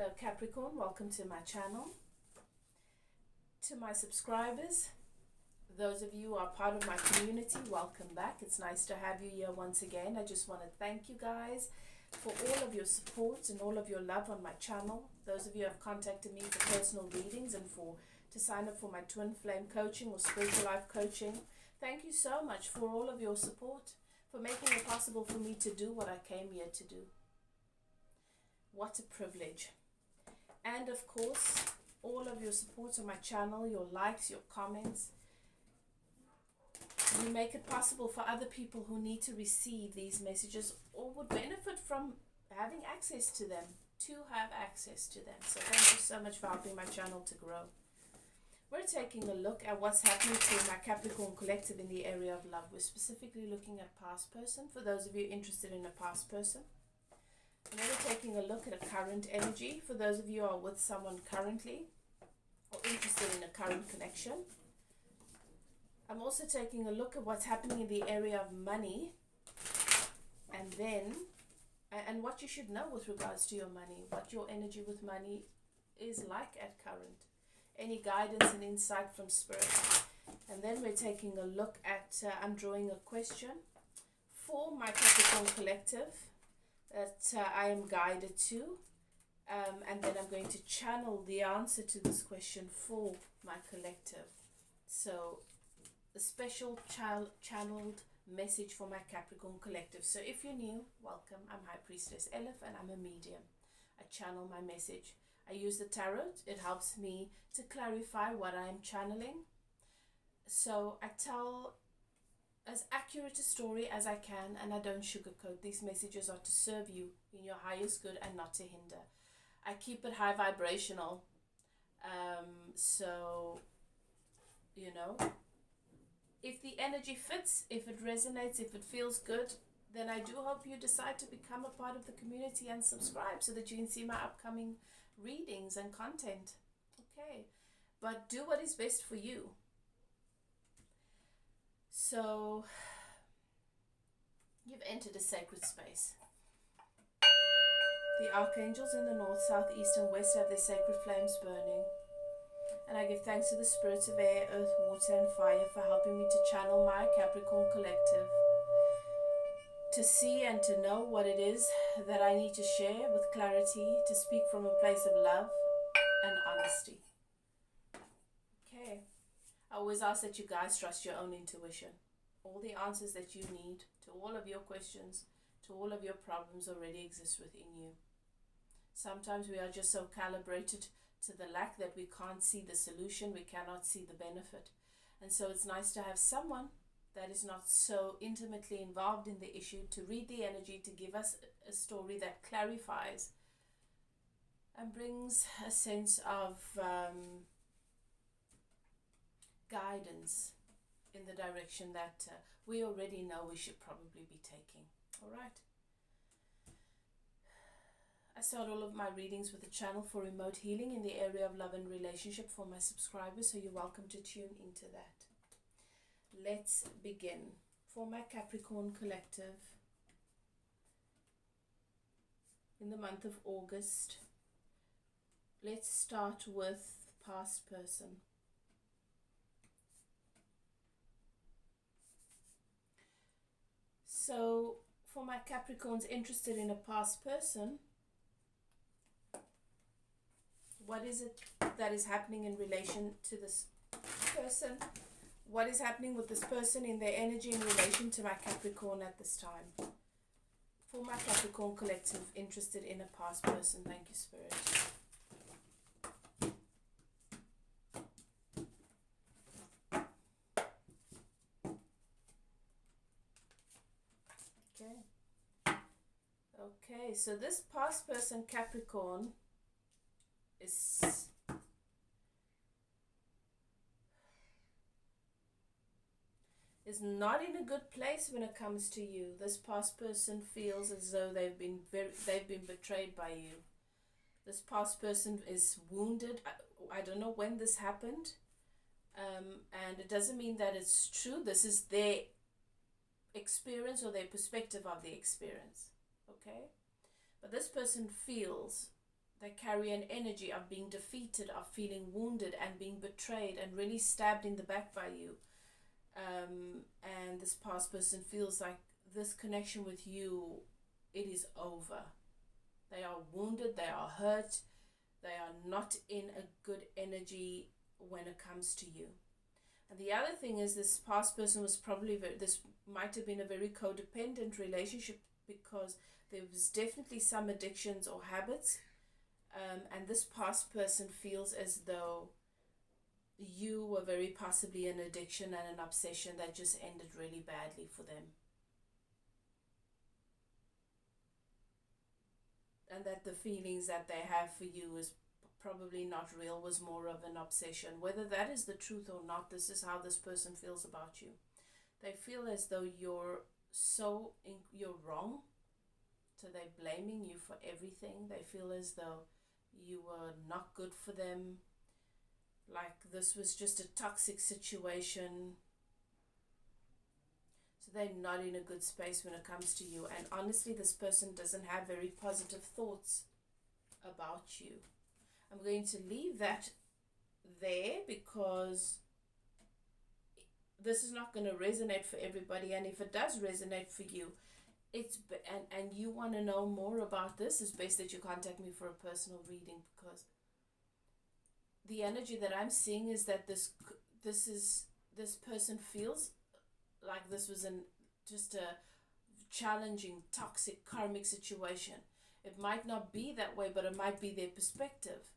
Hello Capricorn, welcome to my channel. To my subscribers, those of you who are part of my community, welcome back. It's nice to have you here once again. I just want to thank you guys for all of your support and all of your love on my channel. Those of you who have contacted me for personal readings and to sign up for my twin flame coaching or spiritual life coaching. Thank you so much for all of your support, for making it possible for me to do what I came here to do. What a privilege. And of course, all of your support on my channel, your likes, your comments, you make it possible for other people who need to receive these messages or would benefit from having access to them, to have access to them. So thank you so much for helping my channel to grow. We're taking a look at what's happening to my Capricorn collective in the area of love. We're specifically looking at past person, for those of you interested in a past person. And then we're taking a look at a current energy, for those of you who are with someone currently or interested in a current connection. I'm also taking a look at what's happening in the area of money, and what you should know with regards to your money, what your energy with money is like at current, any guidance and insight from spirit. And then we're taking a look at, I'm drawing a question for my Capricorn collective that I am guided to, and then I'm going to channel the answer to this question for my collective. So a special channeled message for my Capricorn collective. So if you're new, welcome. I'm High Priestess Elif and I'm a medium. I channel my message. I use the tarot. It helps me to clarify what I am channeling. So I tell as accurate a story as I can, and I don't sugarcoat. These messages are to serve you in your highest good and not to hinder. I keep it high vibrational. So, you know, if the energy fits, if it resonates, if it feels good, then I do hope you decide to become a part of the community and subscribe so that you can see my upcoming readings and content. Okay, but do what is best for you. So, you've entered a sacred space. The archangels in the north, south, east, and west have their sacred flames burning. And I give thanks to the spirits of air, earth, water, and fire for helping me to channel my Capricorn collective, to see and to know what it is that I need to share with clarity, to speak from a place of love and honesty. Okay. I always ask that you guys trust your own intuition. All the answers that you need to all of your questions, to all of your problems already exist within you. Sometimes we are just so calibrated to the lack that we can't see the solution, we cannot see the benefit. And so it's nice to have someone that is not so intimately involved in the issue to read the energy, to give us a story that clarifies and brings a sense of guidance in the direction that we already know we should probably be taking. All right. I start all of my readings with a channel for remote healing in the area of love and relationship for my subscribers, so you're welcome to tune into that. Let's begin. For my Capricorn collective in the month of August, let's start with past person. So, for my Capricorns interested in a past person, what is it that is happening in relation to this person? What is happening with this person in their energy in relation to my Capricorn at this time? For my Capricorn collective interested in a past person, thank you, Spirit. Okay, so this past person, Capricorn, is not in a good place when it comes to you. This past person feels as though they've been betrayed by you. This past person is wounded. I don't know when this happened, and it doesn't mean that it's true. This is their experience or their perspective of the experience. Okay, but this person feels they carry an energy of being defeated, of feeling wounded and being betrayed and really stabbed in the back by you. And this past person feels like this connection with you, it is over. They are wounded, they are hurt, they are not in a good energy when it comes to you. And the other thing is, this past person was probably this might have been a very codependent relationship, because there was definitely some addictions or habits, and this past person feels as though you were very possibly an addiction and an obsession that just ended really badly for them. And that the feelings that they have for you is probably not real, was more of an obsession. Whether that is the truth or not, this is how this person feels about you. They feel as though you're wrong, so they're blaming you for everything. They feel as though you were not good for them, like this was just a toxic situation. So they're not in a good space when it comes to you. And honestly, this person doesn't have very positive thoughts about you. I'm going to leave that there, because this is not going to resonate for everybody. And if it does resonate for you, and you want to know more about this, it's best that you contact me for a personal reading, because the energy that I'm seeing is that this person feels like this was just a challenging, toxic, karmic situation. It might not be that way, but it might be their perspective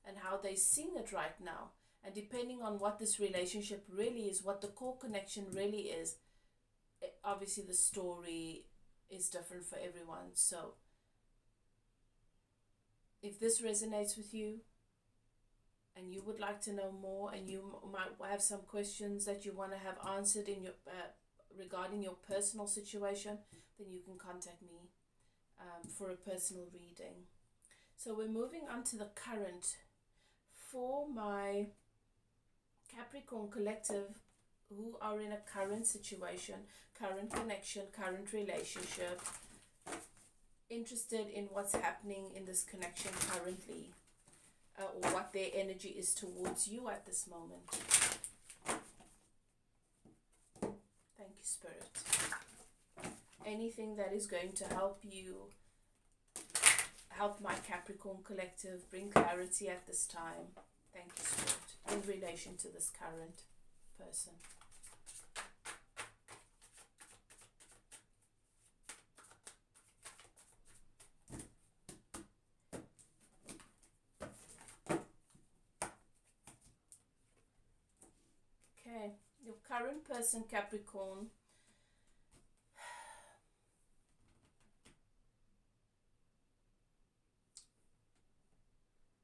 and how they're seeing it right now. And depending on what this relationship really is, what the core connection really is, obviously the story is different for everyone. So if this resonates with you and you would like to know more, and you might have some questions that you want to have answered in your regarding your personal situation, then you can contact me for a personal reading. So we're moving on to the current. For my Capricorn collective who are in a current situation, current connection, current relationship, interested in what's happening in this connection currently, or what their energy is towards you at this moment. Thank you, Spirit. Anything that is going to help my Capricorn collective bring clarity at this time. Thank you, Spirit, in relation to this current person. Okay, your current person, Capricorn,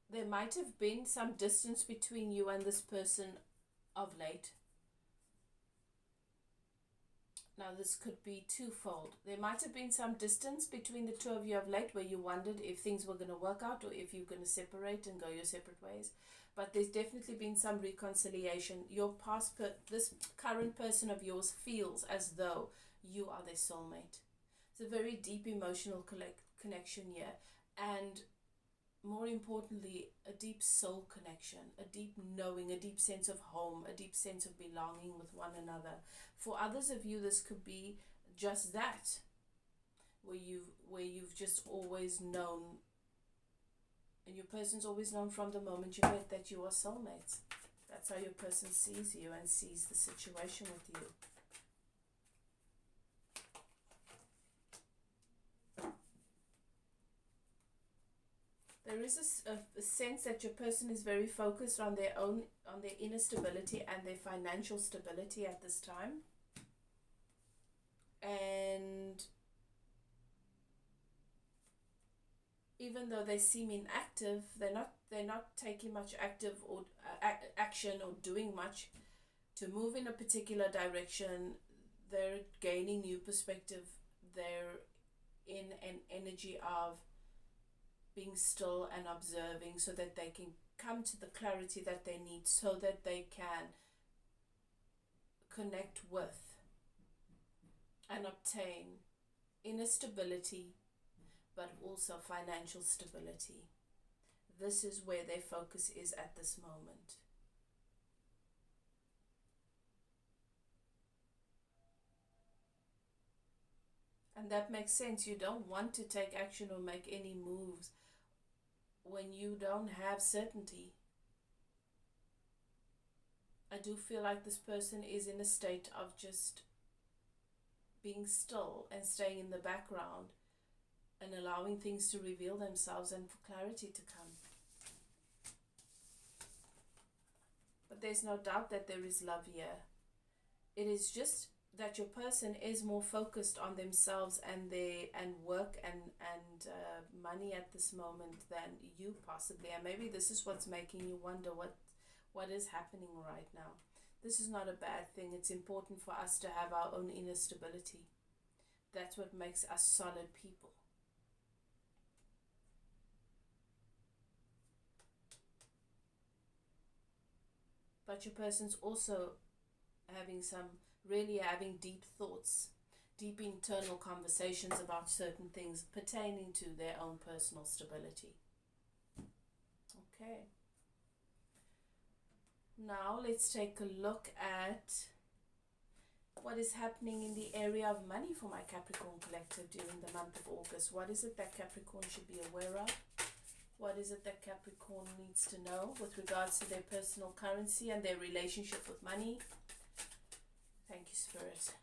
there might have been some distance between you and this person of late. Now this could be twofold. There might have been some distance between the two of you of late, where you wondered if things were going to work out or if you're going to separate and go your separate ways. But there's definitely been some reconciliation. This current person of yours feels as though you are their soulmate. It's a very deep emotional connection here. And more importantly, a deep soul connection, a deep knowing, a deep sense of home, a deep sense of belonging with one another. For others of you, this could be just that, where you've just always known, and your person's always known from the moment you met that you are soulmates. That's how your person sees you and sees the situation with you. There is a sense that your person is very focused on their inner stability and their financial stability at this time. And even though they seem inactive, they're not taking much active or action or doing much to move in a particular direction. They're gaining new perspective. They're in an energy of being still and observing, so that they can come to the clarity that they need, so that they can connect with and obtain inner stability, but also financial stability. this is where their focus is at this moment. And that makes sense. You don't want to take action or make any moves when you don't have certainty. I do feel like this person is in a state of just being still and staying in the background and allowing things to reveal themselves and for clarity to come. But there's no doubt that there is love here. It is just that your person is more focused on themselves and work and money at this moment than you possibly. And maybe this is what's making you wonder what is happening right now. This is not a bad thing. It's important for us to have our own inner stability. That's what makes us solid people. But your person's also having deep thoughts, deep internal conversations about certain things pertaining to their own personal stability. Okay. Now let's take a look at what is happening in the area of money for my Capricorn collective during the month of August. What is it that Capricorn should be aware of? What is it that Capricorn needs to know with regards to their personal currency and their relationship with money? Thank you, Spirit.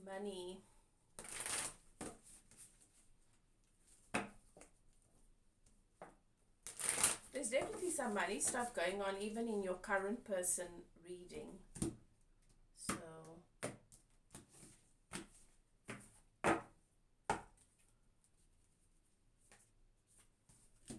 Money. There's definitely some money stuff going on even in your current person reading. So okay.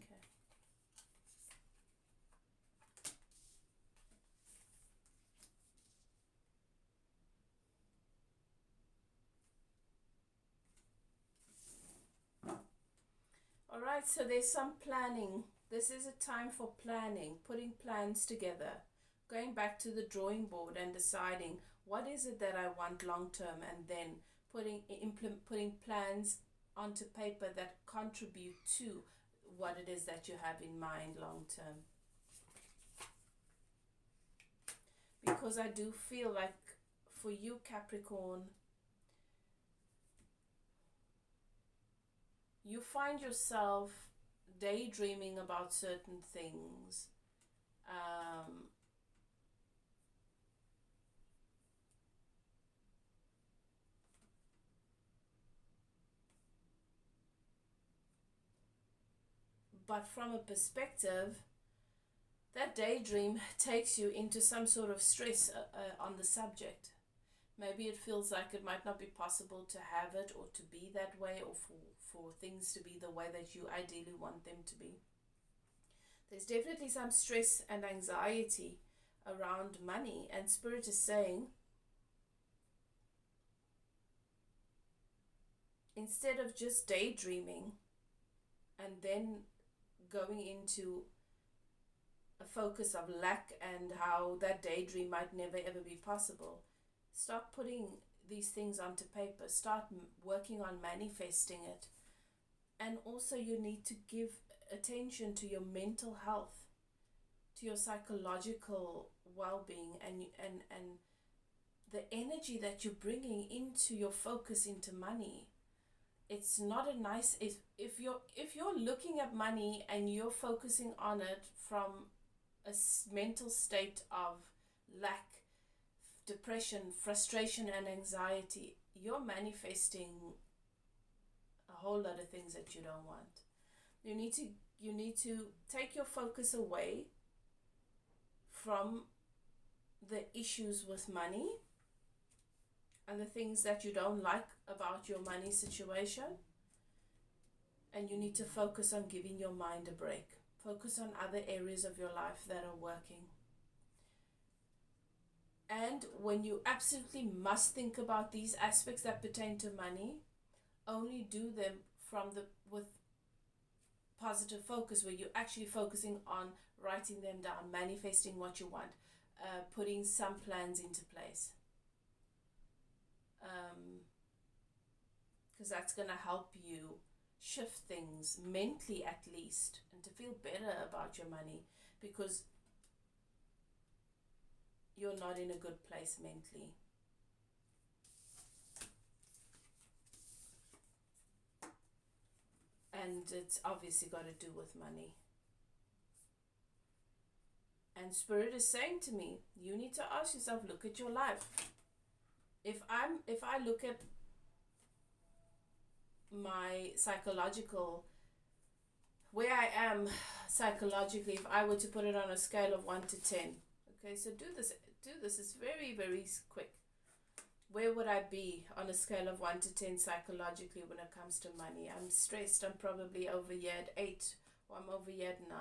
All right, so there's some planning. This is a time for planning, putting plans together, going back to the drawing board and deciding what is it that I want long term, and then putting plans onto paper that contribute to what it is that you have in mind long term. Because I do feel like for you, Capricorn, you find yourself daydreaming about certain things. But from a perspective, that daydream takes you into some sort of stress on the subject. Maybe it feels like it might not be possible to have it or to be that way, or for things to be the way that you ideally want them to be. There's definitely some stress and anxiety around money, and Spirit is saying, instead of just daydreaming and then going into a focus of lack and how that daydream might never ever be possible, start putting these things onto paper. Start working on manifesting it. And also you need to give attention to your mental health, to your psychological well-being, and the energy that you're bringing into your focus into money. It's not a nice, if you're looking at money and you're focusing on it from a mental state of lack, depression, frustration, and anxiety, you're manifesting a whole lot of things that you don't want. You need to take your focus away from the issues with money and the things that you don't like about your money situation, and you need to focus on giving your mind a break. Focus on other areas of your life that are working. And when you absolutely must think about these aspects that pertain to money, only do them with positive focus, where you're actually focusing on writing them down, manifesting what you want, putting some plans into place. Because that's going to help you shift things mentally, at least, and to feel better about your money, because you're not in a good place mentally. And it's obviously got to do with money. And Spirit is saying to me, you need to ask yourself, look at your life. If I look at my psychological, where I am psychologically, if I were to put it on a scale of 1 to 10, okay, so do this, it's very, very quick. Where would I be on a scale of 1 to 10 psychologically when it comes to money? I'm stressed, I'm probably over here at 8, or I'm over here at 9,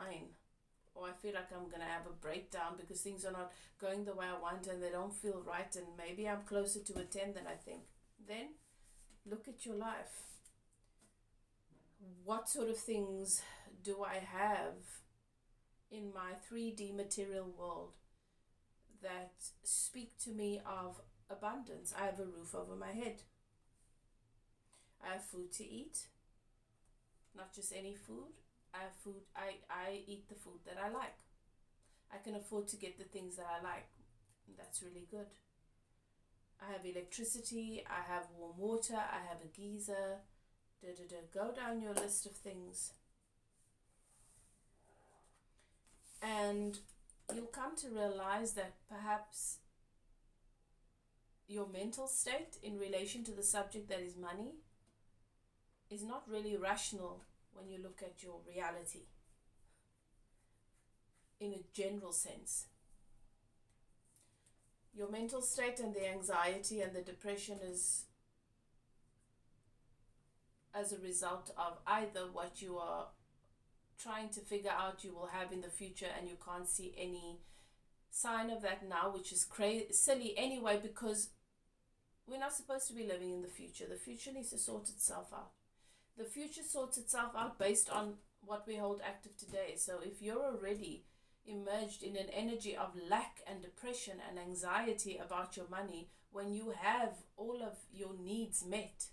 or I feel like I'm going to have a breakdown because things are not going the way I want and they don't feel right, and maybe I'm closer to a 10 than I think. Then look at your life. What sort of things do I have in my 3D material world that speak to me of abundance? I have a roof over my head. I have food to eat. Not just any food. I have food. I eat the food that I like. I can afford to get the things that I like. That's really good. I have electricity. I have warm water. I have a geyser. Go down your list of things. And you'll come to realize that perhaps your mental state in relation to the subject that is money is not really rational when you look at your reality in a general sense. Your mental state and the anxiety and the depression is as a result of either what you are trying to figure out you will have in the future and you can't see any sign of that now, which is silly anyway, because we're not supposed to be living in the future. The future needs to sort itself out. The future sorts itself out based on what we hold active today. So if you're already emerged in an energy of lack and depression and anxiety about your money, when you have all of your needs met,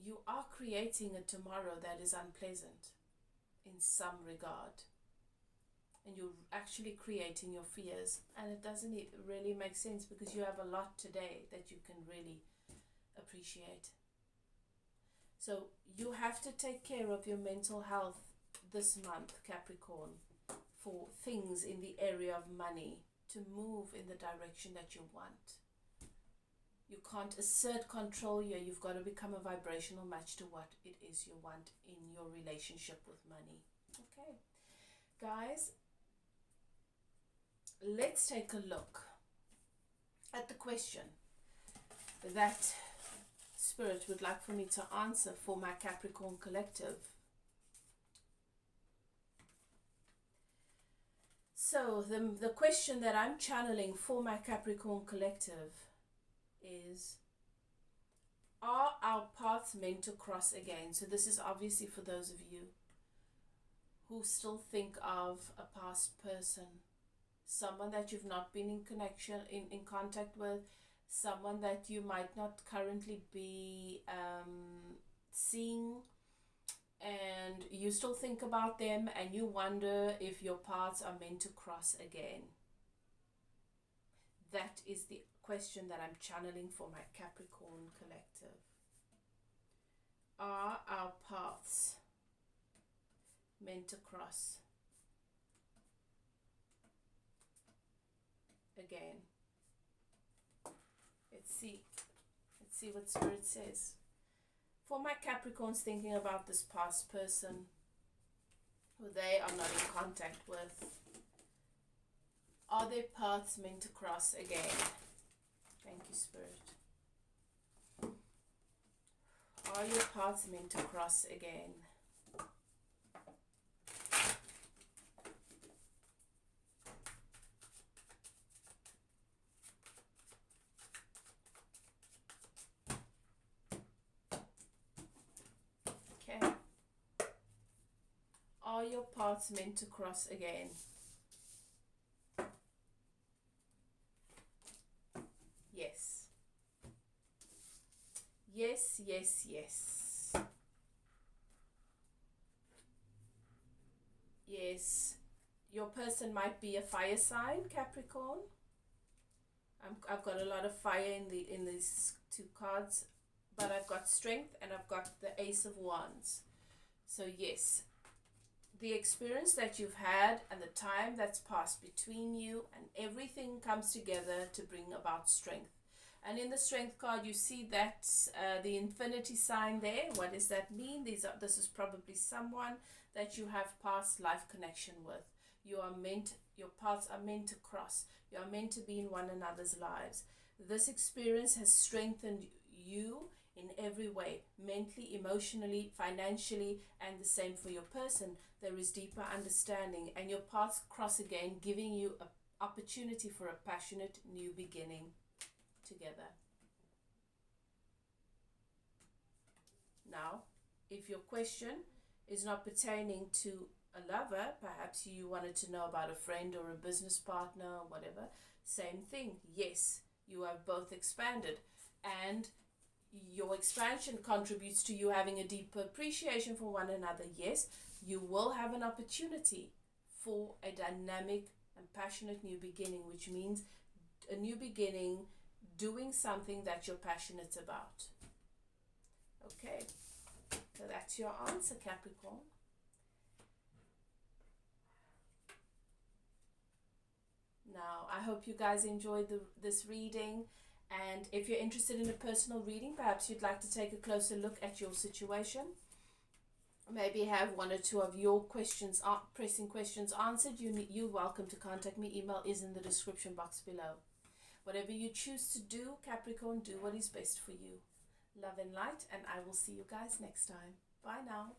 you are creating a tomorrow that is unpleasant in some regard. And you're actually creating your fears. And it doesn't really make sense because you have a lot today that you can really appreciate. So you have to take care of your mental health this month, Capricorn, for things in the area of money to move in the direction that you want. You can't assert control here. You've got to become a vibrational match to what it is you want in your relationship with money. Okay, guys, let's take a look at the question that Spirit would like for me to answer for my Capricorn collective. So the question that I'm channeling for my Capricorn collective is, are our paths meant to cross again? So this is obviously for those of you who still think of a past person, someone that you've not been in contact with, someone that you might not currently be seeing, and you still think about them and you wonder if your paths are meant to cross again. That is the question that I'm channeling for my Capricorn collective. Are our paths meant to cross again? Let's see what Spirit says. For my Capricorns thinking about this past person who they are not in contact with, are their paths meant to cross again? Thank you, Spirit. Are your paths meant to cross again? Okay. Are your paths meant to cross again? Yes, yes, yes. Yes. Your person might be a fire sign, Capricorn. I've got a lot of fire in these two cards, but I've got strength and I've got the Ace of Wands. So yes, the experience that you've had and the time that's passed between you and everything comes together to bring about strength. And in the strength card, you see that the infinity sign there. What does that mean? This is probably someone that you have past life connection with. Your paths are meant to cross. You are meant to be in one another's lives. This experience has strengthened you in every way, mentally, emotionally, financially, and the same for your person. There is deeper understanding, and your paths cross again, giving you an opportunity for a passionate new beginning together. Now, if your question is not pertaining to a lover, perhaps you wanted to know about a friend or a business partner or whatever, same thing. Yes, you have both expanded, and your expansion contributes to you having a deeper appreciation for one another. Yes, you will have an opportunity for a dynamic and passionate new beginning, which means a new beginning, doing something that you're passionate about. Okay, so that's your answer, Capricorn. Now, I hope you guys enjoyed this reading. And if you're interested in a personal reading, perhaps you'd like to take a closer look at your situation. Maybe have one or two of your questions, pressing questions answered. You're welcome to contact me. Email is in the description box below. Whatever you choose to do, Capricorn, do what is best for you. Love and light, and I will see you guys next time. Bye now.